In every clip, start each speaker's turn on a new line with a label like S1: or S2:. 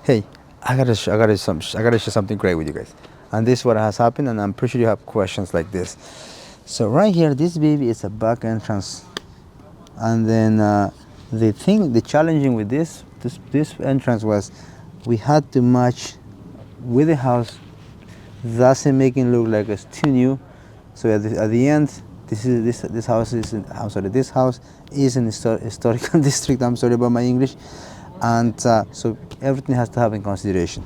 S1: Hey, I gotta share something great with you guys. And this is what has happened, and I'm pretty sure you have questions like this. So right here, this baby is a back entrance, and then the challenging with this entrance was, we had to match with the house. Doesn't make it look like it's too new. So at the end, this house is in, I'm sorry, this house is in historical district. I'm sorry about my English, and so everything has to have in consideration.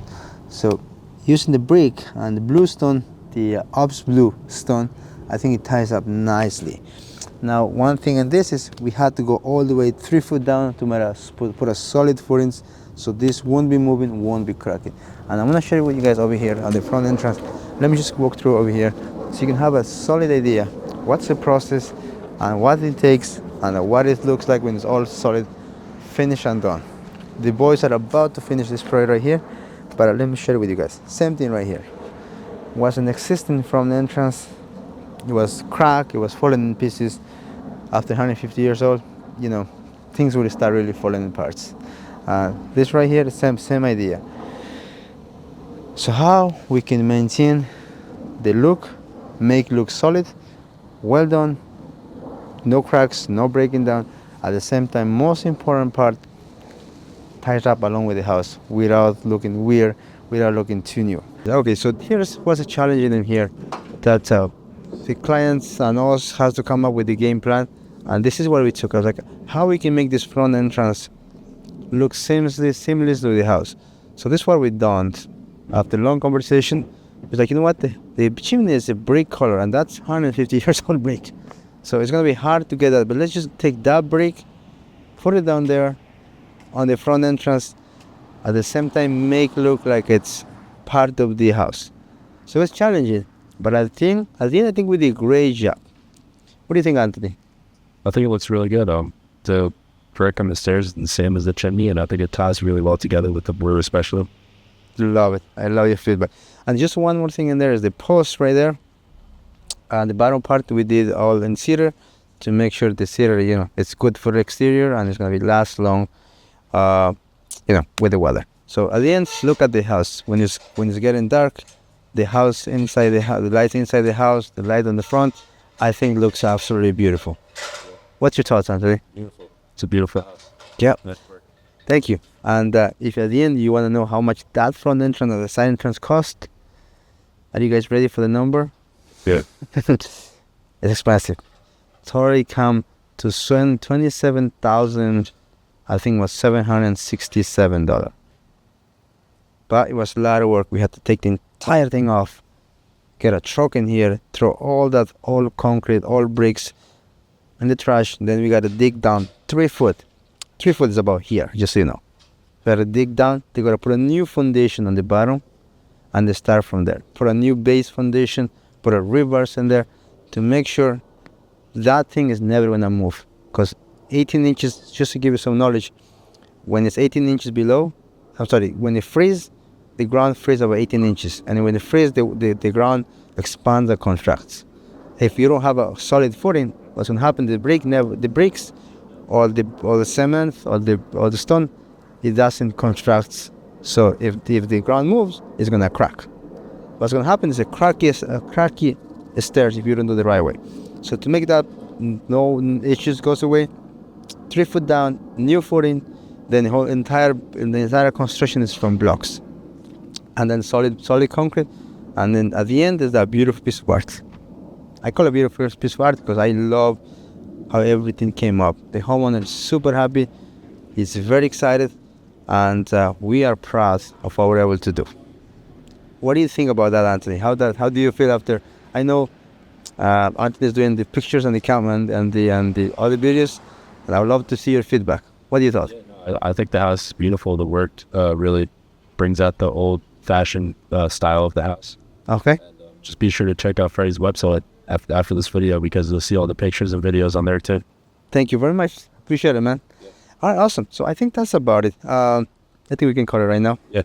S1: So using the brick and the blue stone, the Ops blue stone, I think it ties up nicely. Now one thing in this is we had to go all the way 3 foot down to put a solid footings, so this won't be moving, won't be cracking. And I'm gonna share with you guys over here on the front entrance. Let me just walk through over here so you can have a solid idea what's the process and what it takes and what it looks like when it's all solid, finished and done. The boys are about to finish this project right here, but let me share it with you guys. Same thing right here. Wasn't existing from the entrance. It was cracked, it was falling in pieces. After 150 years old, you know, things will start really falling in parts. This right here, the same idea. So how we can maintain the look, make look solid, well done, no cracks, no breaking down. At the same time, most important part, ties up along with the house without looking weird, without looking too new. Okay, so here's what's a challenge in here, that the clients and us has to come up with the game plan, and this is what we took. I was like, how we can make this front entrance look seamless to the house. So this is what we done. After long conversation, it's like, you know what, the chimney is a brick color, and that's 150 years old brick. So it's gonna be hard to get that, but let's just take that brick, put it down there on the front entrance, at the same time make look like it's part of the house. So it's challenging, but at the end I think we did a great job. What do you think, Anthony?
S2: I think it looks really good. The brick on the stairs is the same as the chimney, and I think it ties really well together with the blue especially.
S1: Love it. I love your feedback. And just one more thing in there is the post right there. And the bottom part we did all in cedar to make sure the cedar, you know, it's good for the exterior and it's gonna be last long, you know, with the weather. So at the end, look at the house. When it's getting dark, the house inside the house, the light inside the house, the light on the front, I think looks absolutely beautiful. What's your thoughts, Anthony?
S2: Beautiful. It's a beautiful house.
S1: Yeah. Thank you. And if at the end you want to know how much that front entrance or the side entrance cost, are you guys ready for the number?
S2: Yeah.
S1: It's expensive. It's already come to $27,000. I think it was $767. But it was a lot of work. We had to take the entire thing off, get a truck in here, throw all concrete, all bricks in the trash. Then we got to dig down 3 foot. 3 foot is about here, just so you know. We got to dig down. They got to put a new foundation on the bottom, and they start from there. Put a new base foundation, put a rebars in there to make sure that thing is never going to move. Because 18 inches, just to give you some knowledge, when it's 18 inches below, when it freezes, the ground freezes about 18 inches. And when it freezes, the ground expands and contracts. If you don't have a solid footing, what's going to happen, the bricks, or the cement, or the stone, it doesn't contract. So if the ground moves, it's going to crack. What's going to happen is a cracky stairs if you don't do the right way. So to make that no issues goes away, 3 foot down, new footing, then the entire construction is from blocks, and then solid concrete, and then at the end is that beautiful piece of art. I call it a beautiful piece of art because I love how everything came up. The homeowner is super happy, he's very excited, and we are proud of what we're able to do. What do you think about that, Anthony? How do you feel after? I know Anthony's doing the pictures and the camera and the other videos, and I would love to see your feedback. What do you thought?
S2: I think the house is beautiful. The work really brings out the old-fashioned style of the house.
S1: Okay.
S2: And, just be sure to check out Freddie's website after this video, because you'll see all the pictures and videos on there too.
S1: Thank you very much. Appreciate it, man. Yeah. All right, awesome. So I think that's about it. I think we can call it right now.
S2: Yeah.